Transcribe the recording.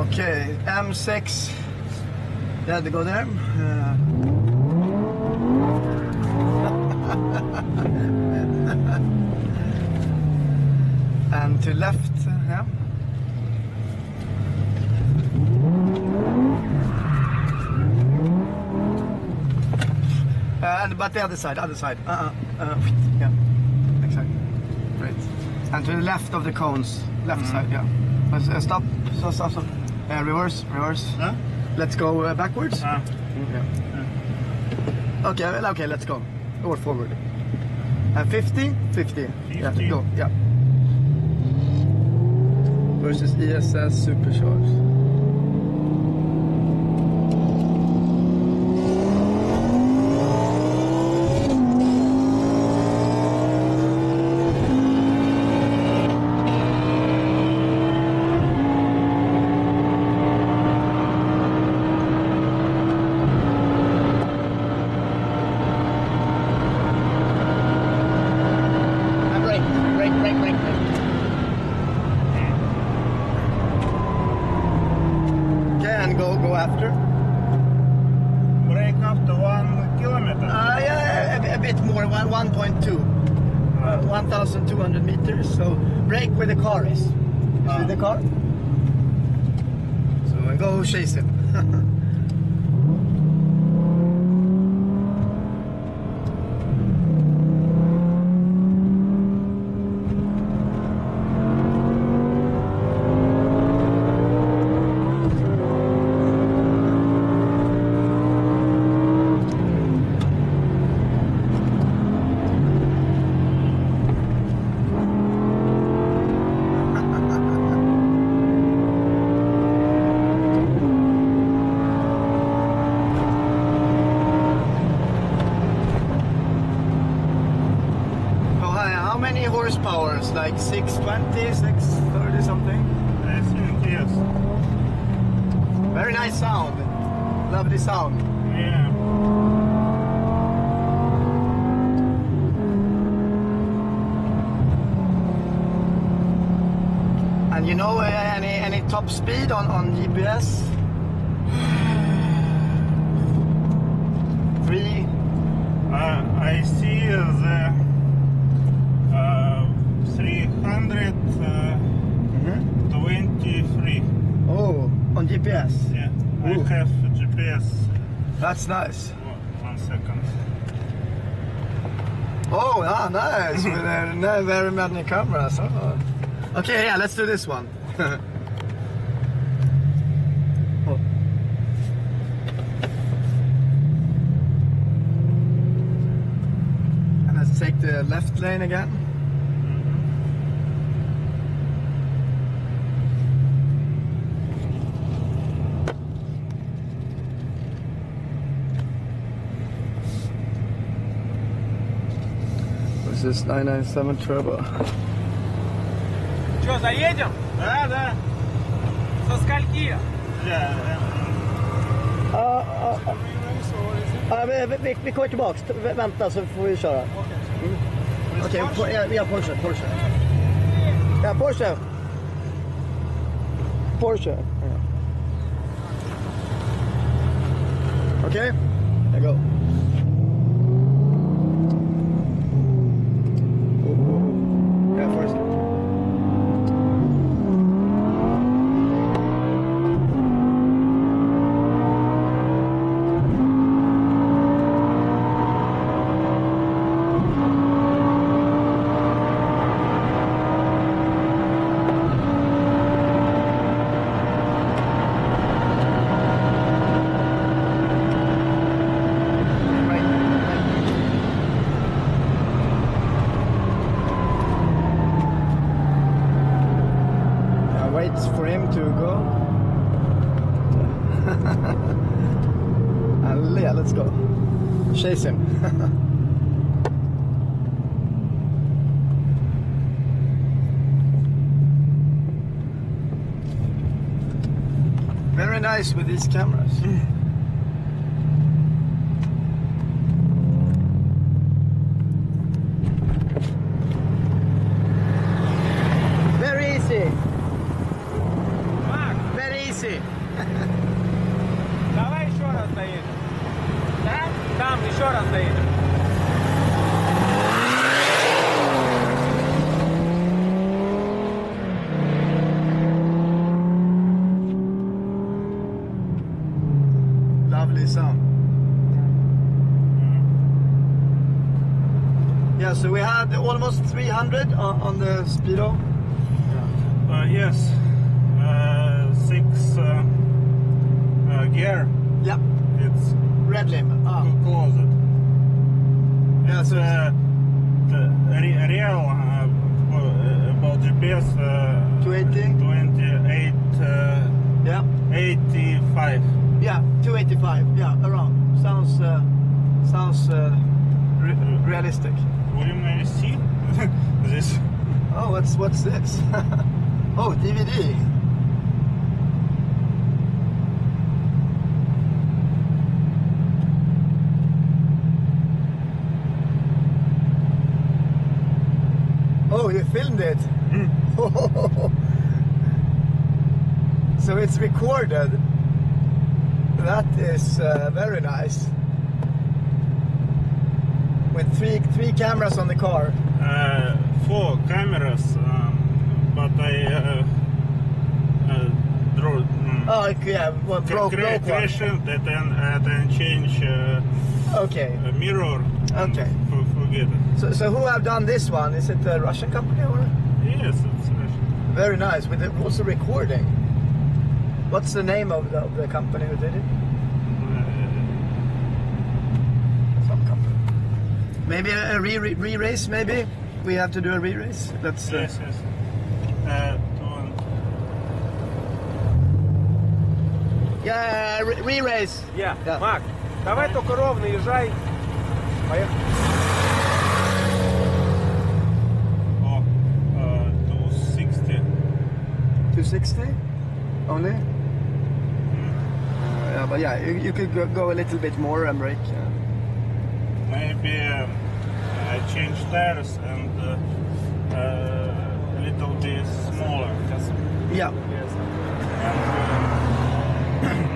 Okay, M6. You had to go there. And to left, yeah. But the other side. Yeah, exactly. Right. And to the left of the cones, left side, yeah. Stop. Reverse. Huh? Let's go backwards. Yeah. Okay, let's go. Or forward. 50. Yeah, go. Yeah. Versus ESS supercharged. Go after. Brake up to 1 kilometer. Yeah, a bit more, 1.2. 1,200 meters. So brake where the car is. You see the car? So I go chase it. Horsepower, like 620, 630 something. I think yes. Very nice sound. Lovely sound. Yeah. And you know any top speed on GPS? 3. I see the 323. Oh, on GPS? Yeah, Ooh. I have GPS. That's nice. 1 second. Oh, nice. With very many cameras. Oh. Okay, yeah, let's do this one. Oh. And let's take the left lane again. This is 997 Turbo. Что, заедем? Да. Со скольки? Vi kommer tillbaks. Vänta så får vi köra. Okej, ja, Porsche. Ja, Porsche. Okej, I go. For him to go. And yeah, let's go. Chase him. Very nice with these cameras. Very easy. Very easy. Давай еще раз доедем. Да? Там еще раз доедем. Lovely sound. Yeah, so we had almost 300 on the speedo. Yes. 6 gear. Yeah, It's red limb. Ah. closed. Yeah, It's so real about GPS 280. 28 Yeah, 85. yeah, 285. Yeah, around. Sounds realistic. Will you maybe see this? Oh, what's this? Oh, DVD. Oh, you filmed it. So it's recorded. That is very nice. With three cameras on the car. 4 cameras, but I drew. Oh, yeah, well, broke one. Crashing that and then change Okay, mirror. okay. Forget it. So who have done this one? Is it a Russian company or? Yes, it's Russian. Very nice. With it also recording. What's the name of the company who did it? Some company. Maybe a re-race. Maybe we have to do a re-race. Let's. Yes, yes. Yeah, re-race. Я. Да. Мак, давай только ровно езжай. Поехали. Oh, 260. 260 only. Yeah, but yeah, you could go a little bit more and brake. Maybe I change tires and a little bit smaller. Yeah. Yes. And